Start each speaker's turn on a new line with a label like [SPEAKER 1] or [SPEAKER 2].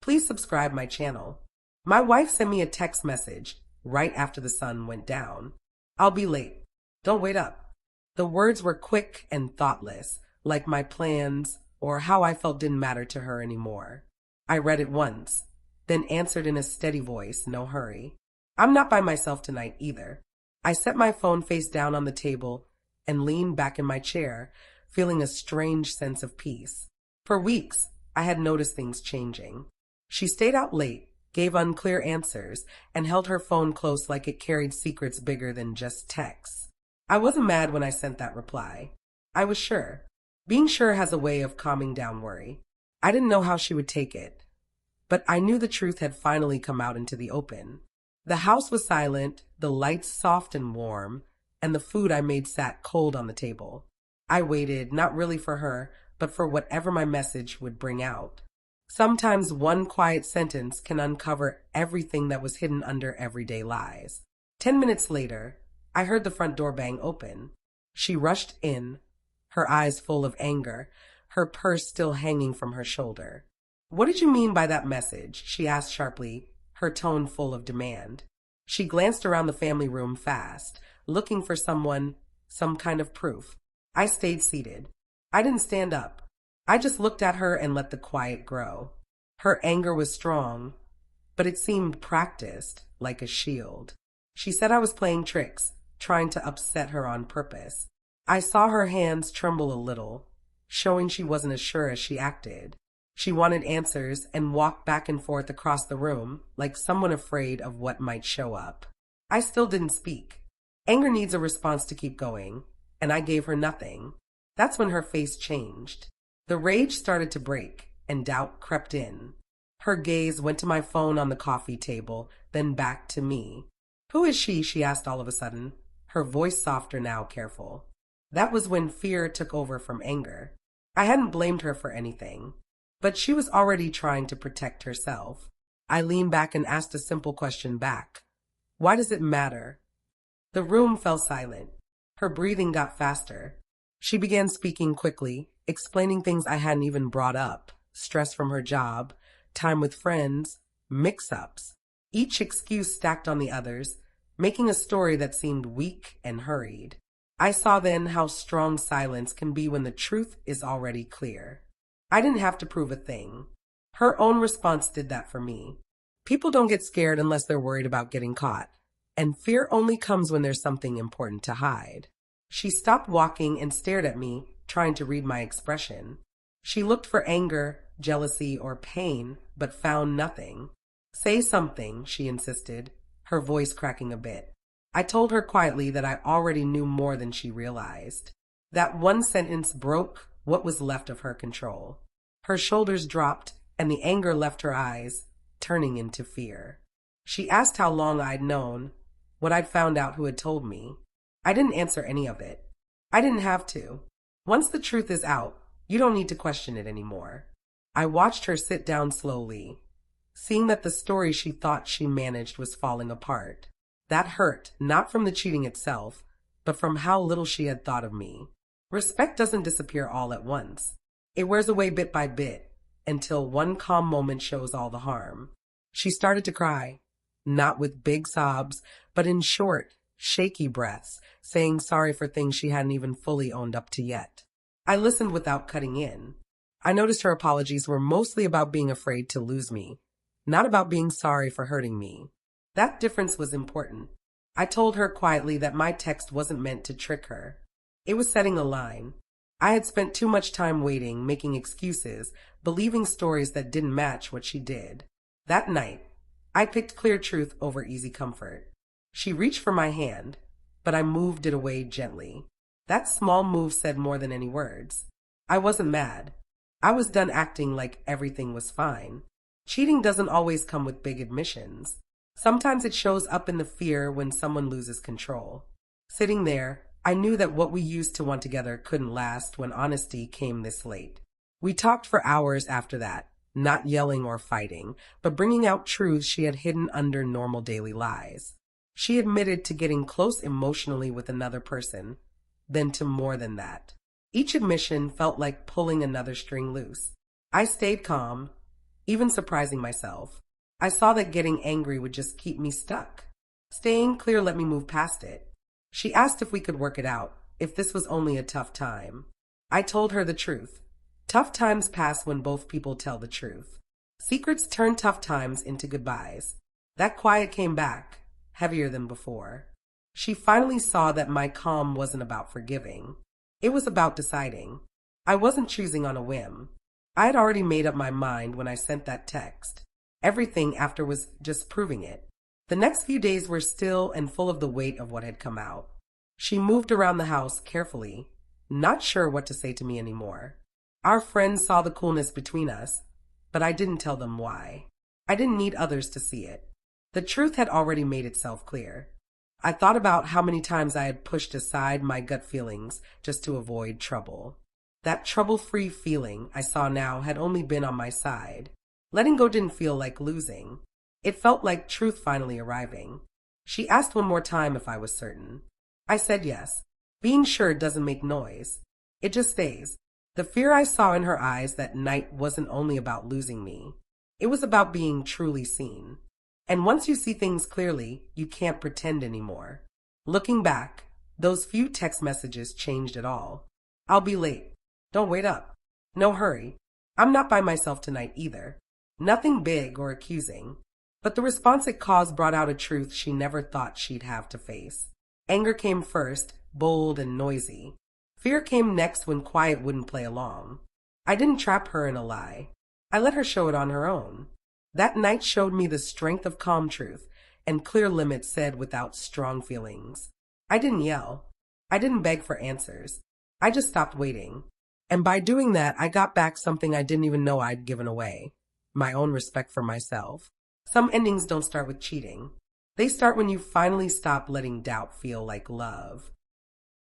[SPEAKER 1] please subscribe my channel. My wife sent me a text message right after the sun went down. I'll be late. Don't wait up. The words were quick and thoughtless, like my plans or how I felt didn't matter to her anymore. I read it once, then answered in a steady voice, no hurry. I'm not by myself tonight either. I set my phone face down on the table and leaned back in my chair, feeling a strange sense of peace. For weeks, I had noticed things changing. She stayed out late, gave unclear answers, and held her phone close like it carried secrets bigger than just texts. I wasn't mad when I sent that reply. I was sure. Being sure has a way of calming down worry. I didn't know how she would take it, but I knew the truth had finally come out into the open. The house was silent, the lights soft and warm, and the food I made sat cold on the table. I waited, not really for her, but for whatever my message would bring out. Sometimes one quiet sentence can uncover everything that was hidden under everyday lies. 10 minutes later, I heard the front door bang open. She rushed in, her eyes full of anger, her purse still hanging from her shoulder. "What did you mean by that message?" she asked sharply, her tone full of demand. She glanced around the family room fast, looking for someone, some kind of proof. I stayed seated. I didn't stand up. I just looked at her and let the quiet grow. Her anger was strong, but it seemed practiced, like a shield. She said I was playing tricks, trying to upset her on purpose. I saw her hands tremble a little, showing she wasn't as sure as she acted. She wanted answers and walked back and forth across the room, like someone afraid of what might show up. I still didn't speak. Anger needs a response to keep going, and I gave her nothing. That's when her face changed. The rage started to break, and doubt crept in. Her gaze went to my phone on the coffee table, then back to me. "Who is she?" she asked all of a sudden, her voice softer now, careful. That was when fear took over from anger. I hadn't blamed her for anything, but she was already trying to protect herself. I leaned back and asked a simple question back. "Why does it matter?" The room fell silent. Her breathing got faster. She began speaking quickly, explaining things I hadn't even brought up: stress from her job, time with friends, mix-ups. Each excuse stacked on the others, making a story that seemed weak and hurried. I saw then how strong silence can be when the truth is already clear. I didn't have to prove a thing. Her own response did that for me. People don't get scared unless they're worried about getting caught, and fear only comes when there's something important to hide. She stopped walking and stared at me, trying to read my expression. She looked for anger, jealousy, or pain, but found nothing. "Say something," she insisted, her voice cracking a bit. I told her quietly that I already knew more than she realized. That one sentence broke what was left of her control. Her shoulders dropped, and the anger left her eyes, turning into fear. She asked how long I'd known, what I'd found out, who had told me. I didn't answer any of it. I didn't have to. Once the truth is out, you don't need to question it anymore. I watched her sit down slowly, seeing that the story she thought she managed was falling apart. That hurt, not from the cheating itself, but from how little she had thought of me. Respect doesn't disappear all at once. It wears away bit by bit, until one calm moment shows all the harm. She started to cry, not with big sobs, but in short, shaky breaths, saying sorry for things she hadn't even fully owned up to yet. I listened without cutting in. I noticed her apologies were mostly about being afraid to lose me, not about being sorry for hurting me. That difference was important. I told her quietly that my text wasn't meant to trick her. It was setting a line. I had spent too much time waiting, making excuses, believing stories that didn't match what she did. That night, I picked clear truth over easy comfort. She reached for my hand, but I moved it away gently. That small move said more than any words. I wasn't mad. I was done acting like everything was fine. Cheating doesn't always come with big admissions. Sometimes it shows up in the fear when someone loses control. Sitting there, I knew that what we used to want together couldn't last when honesty came this late. We talked for hours after that, not yelling or fighting, but bringing out truths she had hidden under normal daily lies. She admitted to getting close emotionally with another person, then to more than that. Each admission felt like pulling another string loose. I stayed calm, even surprising myself. I saw that getting angry would just keep me stuck. Staying clear let me move past it. She asked if we could work it out, if this was only a tough time. I told her the truth. Tough times pass when both people tell the truth. Secrets turn tough times into goodbyes. That quiet came back, heavier than before. She finally saw that my calm wasn't about forgiving. It was about deciding. I wasn't choosing on a whim. I had already made up my mind when I sent that text. Everything after was just proving it. The next few days were still and full of the weight of what had come out. She moved around the house carefully, not sure what to say to me anymore. Our friends saw the coolness between us, but I didn't tell them why. I didn't need others to see it. The truth had already made itself clear. I thought about how many times I had pushed aside my gut feelings just to avoid trouble. That trouble-free feeling I saw now had only been on my side. Letting go didn't feel like losing. It felt like truth finally arriving. She asked one more time if I was certain. I said yes. Being sure doesn't make noise. It just stays. The fear I saw in her eyes that night wasn't only about losing me. It was about being truly seen. And once you see things clearly, you can't pretend anymore. Looking back, those few text messages changed it all. I'll be late. Don't wait up. No hurry. I'm not by myself tonight either. Nothing big or accusing. But the response it caused brought out a truth she never thought she'd have to face. Anger came first, bold and noisy. Fear came next when quiet wouldn't play along. I didn't trap her in a lie. I let her show it on her own. That night showed me the strength of calm truth and clear limits said without strong feelings. I didn't yell. I didn't beg for answers. I just stopped waiting. And by doing that, I got back something I didn't even know I'd given away. My own respect for myself. Some endings don't start with cheating. They start when you finally stop letting doubt feel like love.